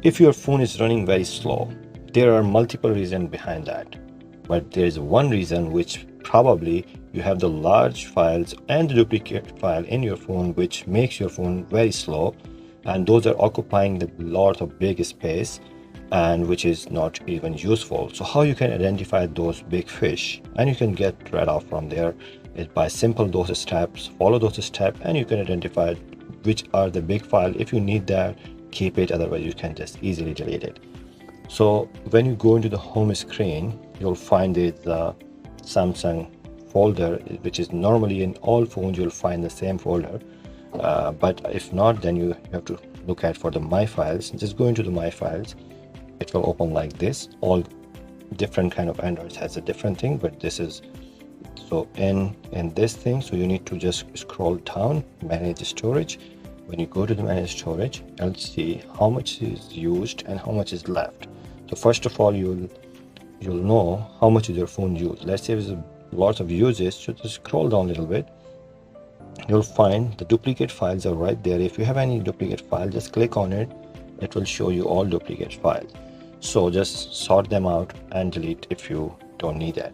If your phone is running very slow, there are multiple reasons behind that. But there is one reason which probably you have the large files and the duplicate file in your phone which makes your phone very slow, and those are occupying the lot of big space and which is not even useful. So how you can identify those big fish and you can get rid of from there is by simple those steps. Follow those steps and you can identify which are the big file. If you need that, keep it, otherwise you can just easily delete it. So when you go into the home screen, you'll find the Samsung folder, which is normally in all phones you'll find the same folder, but if not, then you have to look at for the My Files. Just go into the My Files. It will open like this. All different kind of Androids has a different thing, but this is so in this thing. So you need to just scroll down, manage storage. When you go to the manage storage, you'll see how much is used and how much is left. So first of all, you'll know how much is your phone used. Let's say there's lots of uses, so just scroll down a little bit. You'll find the duplicate files are right there. If you have any duplicate file, just click on it. It will show you all duplicate files. So just sort them out and delete if you don't need that.